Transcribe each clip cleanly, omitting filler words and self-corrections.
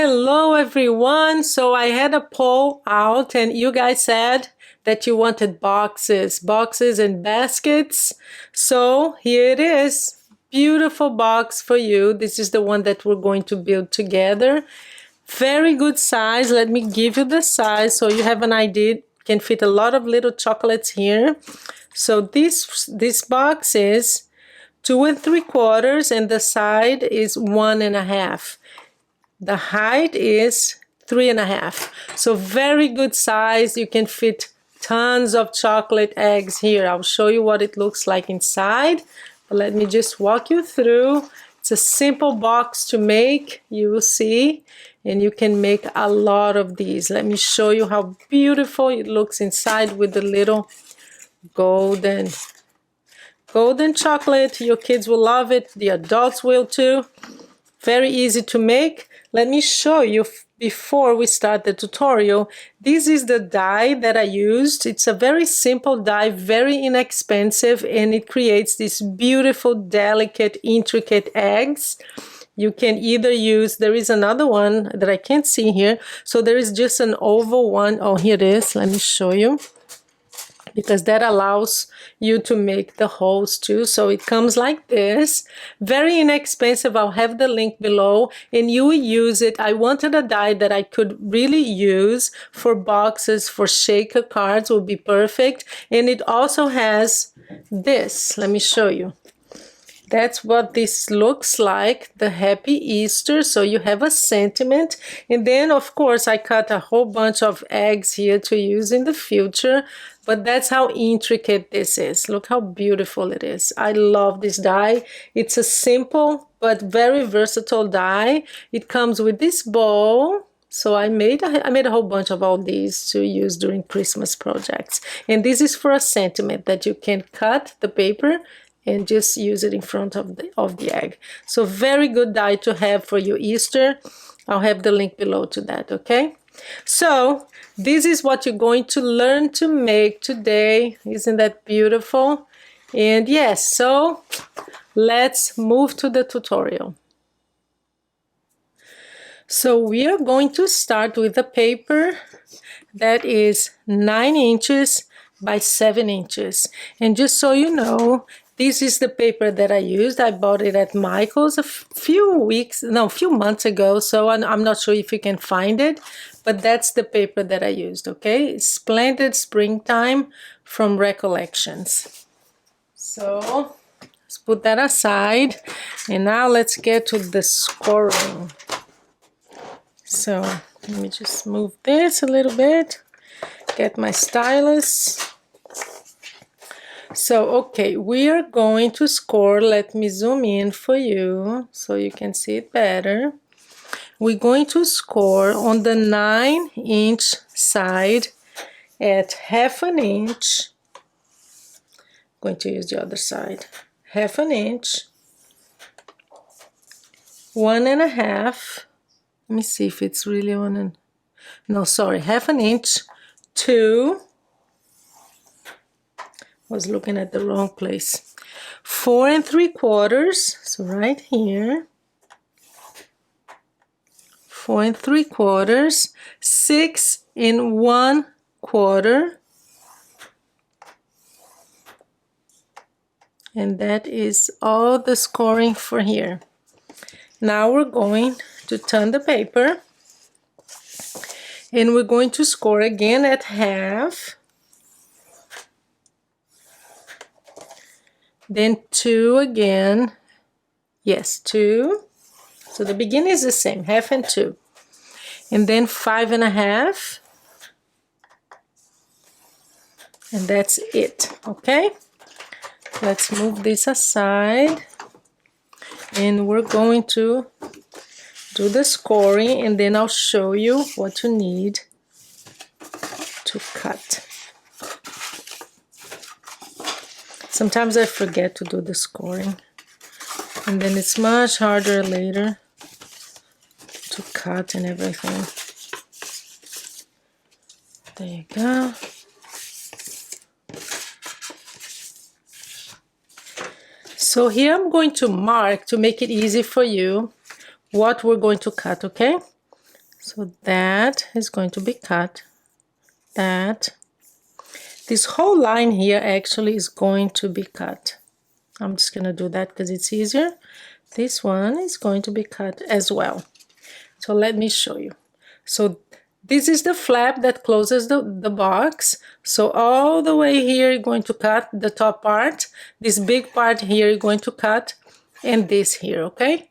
Hello everyone. So I had a poll out and you guys said that you wanted boxes and baskets. So here it is. Beautiful box for you. This is the one that we're going to build together. Very good size. Let me give you the size so you have an idea. Can fit a lot of little chocolates here. So this box is 2 3/4 and the side is 1.5. The height is 3.5. So very good size. You can fit tons of chocolate eggs here. I'll show you what it looks like inside. But let me just walk you through. It's a simple box to make, you will see. And you can make a lot of these. Let me show you how beautiful it looks inside with the little golden chocolate. Your kids will love it. The adults will too. Very easy to make. Let me show you before we start the tutorial. This is the die that I used. It's a very simple die, very inexpensive, and it creates these beautiful, delicate, intricate eggs. You can either use, there is another one that I can't see here. So there is just an oval one. Oh, here it is. Let me show you. Because that allows you to make the holes too. So it comes like this. Very inexpensive. I'll have the link below and you will use it. I wanted a die that I could really use for boxes, for shaker cards would be perfect. And it also has this. Let me show you. That's what this looks like, the Happy Easter. So you have a sentiment. And then, of course, I cut a whole bunch of eggs here to use in the future. But that's how intricate this is. Look how beautiful it is. I love this die. It's a simple but very versatile die. It comes with this bowl. So I made a whole bunch of all these to use during Christmas projects. And this is for a sentiment that you can cut the paper and just use it in front of the egg. So very good die to have for your Easter. I'll have the link below to that, okay? So this is what you're going to learn to make today. Isn't that beautiful? And yes, so let's move to the tutorial. So we are going to start with a paper that is 9 inches by 7 inches. And just so you know, this is the paper that I used. I bought it at Michael's a few months ago. So I'm not sure if you can find it, but that's the paper that I used, okay? Splendid Springtime from Recollections. So let's put that aside. And now let's get to the scoring. So let me just move this a little bit. Get my stylus. So, okay, we are going to score. Let me zoom in for you so you can see it better. We're going to score on the 9-inch side at 1/2 inch. I'm going to use the other side. 1/2 inch. 1.5. Let me see if it's really no, sorry, 1/2 inch. 2. Was looking at the wrong place. 4 3/4, so right here. 4 3/4, 6 1/4, and that is all the scoring for here. Now we're going to turn the paper, and we're going to score again at 1/2. Then 2 again. Yes, 2. So the beginning is the same, 1/2 and 2. And then 5.5. And that's it, okay? Let's move this aside. And we're going to do the scoring, and then I'll show you what you need to cut. Sometimes I forget to do the scoring, and then it's much harder later to cut and everything. There you go. So here I'm going to mark to make it easy for you what we're going to cut, okay? So that is going to be cut. That. This whole line here actually is going to be cut. I'm just going to do that because it's easier. This one is going to be cut as well. So let me show you. So this is the flap that closes the box. So all the way here you're going to cut the top part. This big part here you're going to cut. And this here, okay?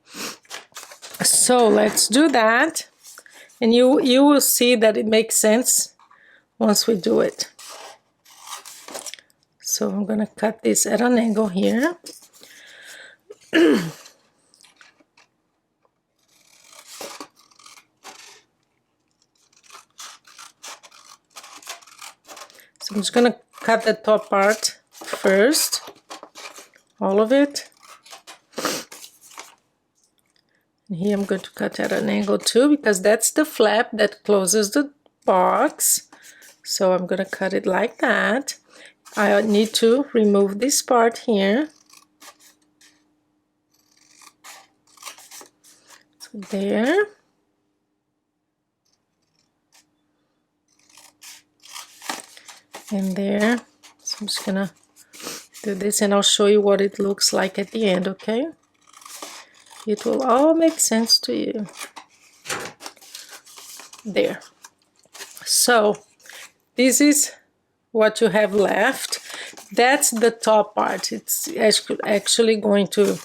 So let's do that. And you will see that it makes sense once we do it. So I'm going to cut this at an angle here. So I'm just going to cut the top part first, all of it. And here I'm going to cut at an angle too, because that's the flap that closes the box. So I'm going to cut it like that. I need to remove this part here. So there. And there. So I'm just gonna do this and I'll show you what it looks like at the end, okay? It will all make sense to you. There. So this is what you have left. That's the top part. It's actually going to,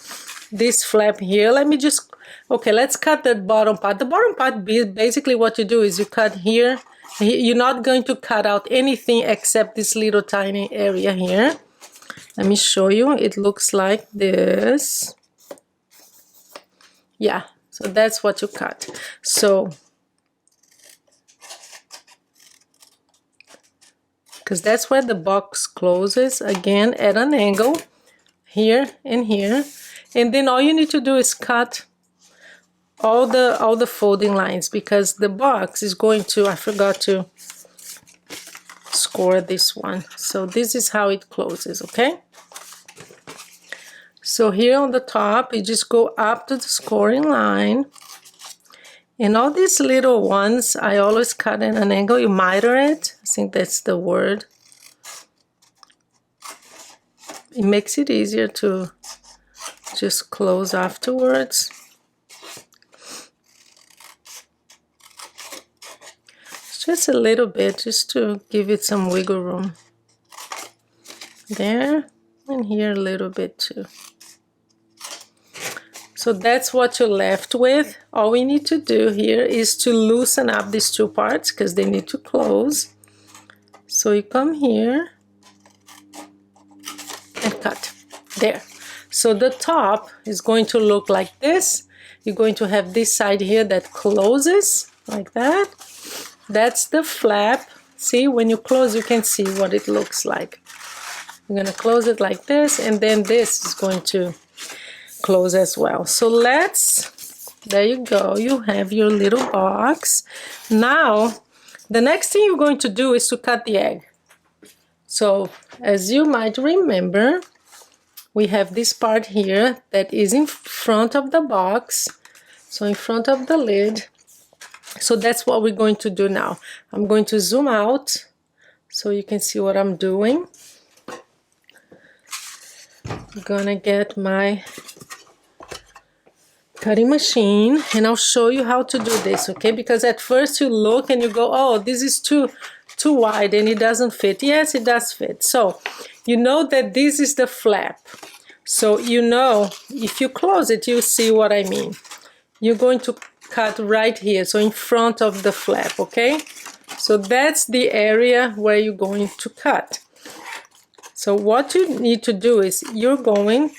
this flap here. Let me just, okay, let's cut that bottom part. The bottom part, basically what you do is you cut here. You're not going to cut out anything except this little tiny area here. Let me show you. It looks like this. Yeah, so that's what you cut. So, because that's where the box closes, again at an angle, here and here. And then all you need to do is cut all the folding lines, because the box is going to, I forgot to score this one. So this is how it closes, okay? So here on the top, you just go up to the scoring line. And all these little ones, I always cut at an angle. You miter it. I think that's the word. It makes it easier to just close afterwards. Just a little bit, just to give it some wiggle room. There, and here a little bit too. So that's what you're left with. All we need to do here is to loosen up these two parts because they need to close. So you come here and cut. There. So the top is going to look like this. You're going to have this side here that closes like that. That's the flap. See, when you close, you can see what it looks like. I'm going to close it like this, and then this is going to close as well. So there you go. You have your little box. Now, the next thing you're going to do is to cut the egg. So, as you might remember, we have this part here that is in front of the box. So, in front of the lid. So that's what we're going to do now. I'm going to zoom out so you can see what I'm doing. I'm gonna get my cutting machine and I'll show you how to do this, okay? Because at first you look and you go, oh, this is too wide and it doesn't fit. Yes, it does fit. So you know that this is the flap. So you know, if you close it, you see what I mean. You're going to cut right here, so in front of the flap, okay? So that's the area where you're going to cut. So what you need to do is you're going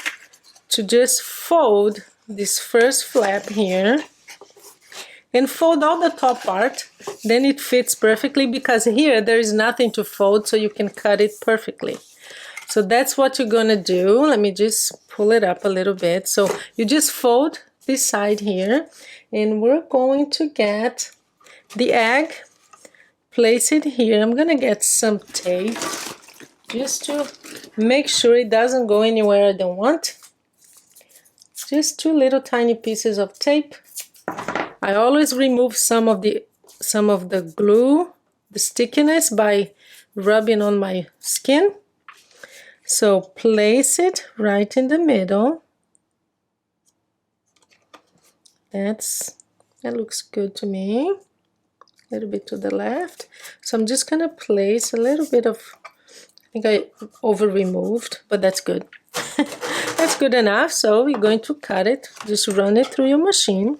to just fold this first flap here and fold all the top part. Then it fits perfectly because here there is nothing to fold, so you can cut it perfectly. So that's what you're gonna do. Let me just pull it up a little bit. So you just fold this side here, and we're going to get the egg, place it here. I'm gonna get some tape just to make sure it doesn't go anywhere I don't want. Just two little tiny pieces of tape. I always remove some of the some of the glue, the stickiness, by rubbing on my skin. So place it right in the middle. That looks good to me. A little bit to the left. So I'm just gonna place a little bit of, I think I over removed, but that's good. That's good enough. So we're going to cut it. Just run it through your machine.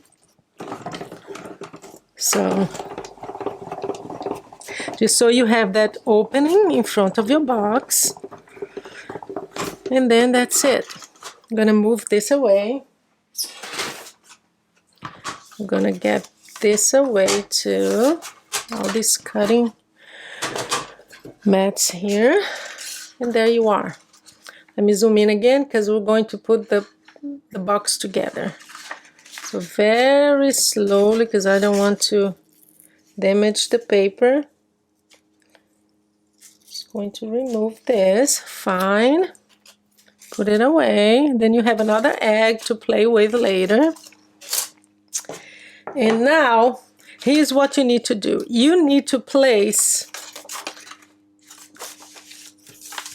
So just so you have that opening in front of your box. And then that's it. I'm gonna move this away. I'm gonna get this away too. All these cutting mats here. And there you are. Let me zoom in again because we're going to put the box together. So very slowly, because I don't want to damage the paper. Just going to remove this. Fine. Put it away. Then you have another egg to play with later. And now, here's what you need to do. You need to place,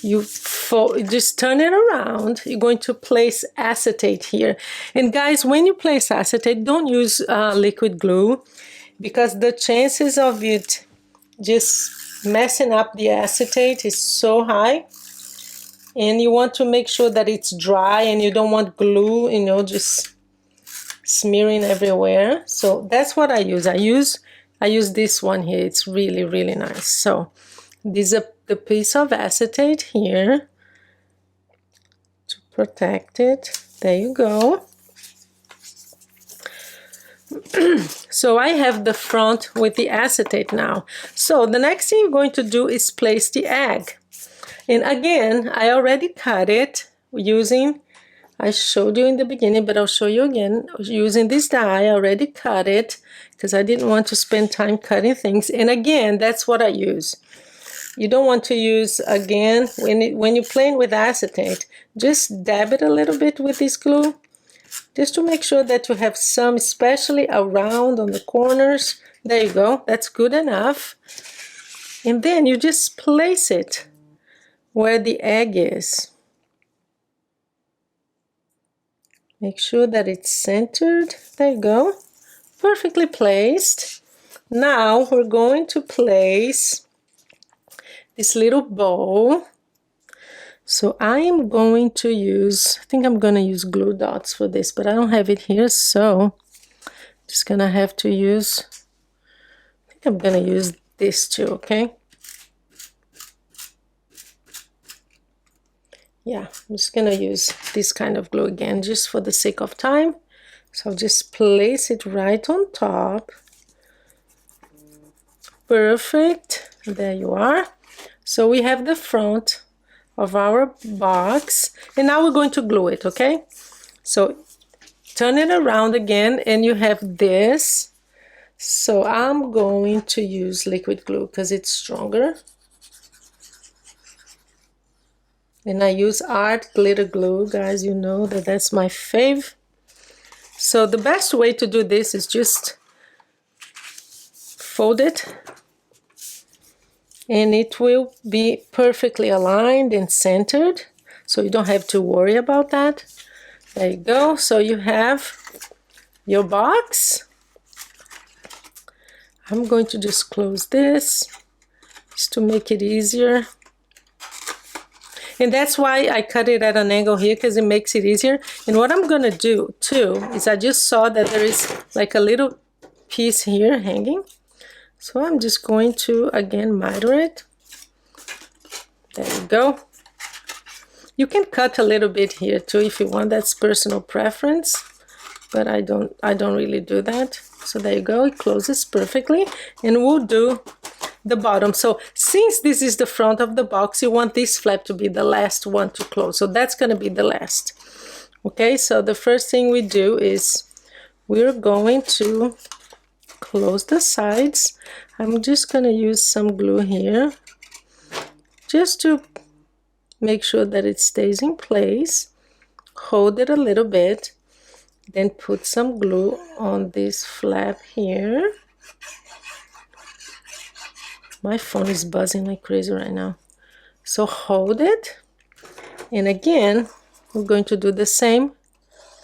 just turn it around. You're going to place acetate here. And guys, when you place acetate, don't use liquid glue, because the chances of it just messing up the acetate is so high. And you want to make sure that it's dry, and you don't want glue, you know, just smearing everywhere. So that's what I use. I use this one here. It's really, really nice. So this is the piece of acetate here to protect it. There you go. So I have the front with the acetate now. So the next thing you're going to do is place the egg. And again, I already cut it using, I showed you in the beginning, but I'll show you again. Using this die, I already cut it because I didn't want to spend time cutting things. And again, that's what I use. You don't want to use, again, when you're playing with acetate, just dab it a little bit with this glue, just to make sure that you have some, especially around on the corners. There you go. That's good enough. And then you just place it where the egg is. Make sure that it's centered. There you go. Perfectly placed. Now we're going to place this little bowl. So I am going to use, I think I'm going to use glue dots for this, but I don't have it here, so just going to have to use, I think I'm going to use this too, okay? Yeah, I'm just going to use this kind of glue again, just for the sake of time. So I'll just place it right on top. Perfect. There you are. So we have the front of our box, and now we're going to glue it, okay? So turn it around again, and you have this. So I'm going to use liquid glue because it's stronger. And I use art glitter glue, guys. You know that that's my fave. So the best way to do this is just fold it, and it will be perfectly aligned and centered, so you don't have to worry about that. There you go. So you have your box. I'm going to just close this just to make it easier. And that's why I cut it at an angle here, because it makes it easier. And what I'm going to do too is, I just saw that there is like a little piece here hanging. So I'm just going to again miter it. There you go. You can cut a little bit here too if you want. That's personal preference, but I don't really do that. So there you go. It closes perfectly, and we'll do the bottom. So since this is the front of the box, you want this flap to be the last one to close. So that's going to be the last. Okay, so the first thing we do is we're going to close the sides. I'm just going to use some glue here just to make sure that it stays in place. Hold it a little bit, then put some glue on this flap here. My phone is buzzing like crazy right now. So hold it, and again, we're going to do the same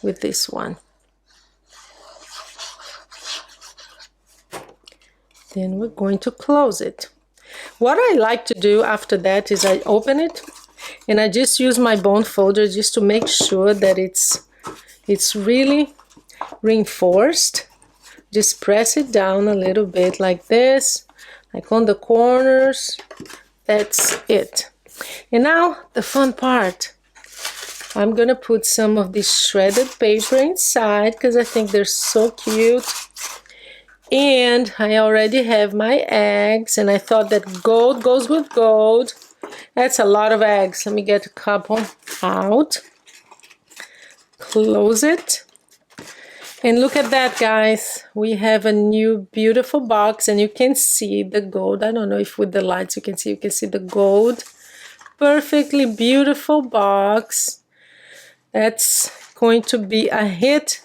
with this one. Then we're going to close it. What I like to do after that is I open it and I just use my bone folder just to make sure that it's really reinforced. Just press it down a little bit like this, like on the corners. That's it. And now the fun part. I'm gonna put some of this shredded paper inside because I think they're so cute. And I already have my eggs, and I thought that gold goes with gold. That's a lot of eggs. Let me get a couple out. Close it. And look at that, guys. We have a new beautiful box, and you can see the gold. I don't know if with the lights you can see the gold. Perfectly beautiful box. That's going to be a hit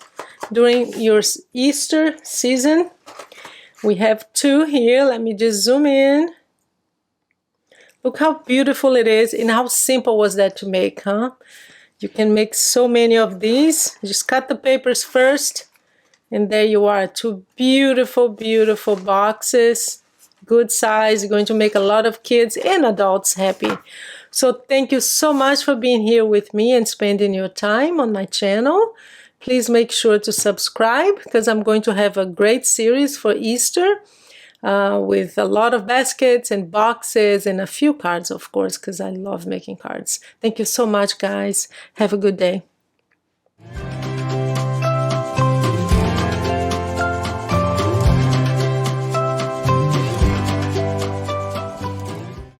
during your Easter season. We have two here. Let me just zoom in. Look how beautiful it is, and how simple was that to make, huh? You can make so many of these. Just cut the papers first, and there you are. Two beautiful, beautiful boxes. Good size. You're going to make a lot of kids and adults happy. So thank you so much for being here with me and spending your time on my channel. Please make sure to subscribe because I'm going to have a great series for Easter with a lot of baskets and boxes and a few cards, of course, because I love making cards. Thank you so much, guys. Have a good day.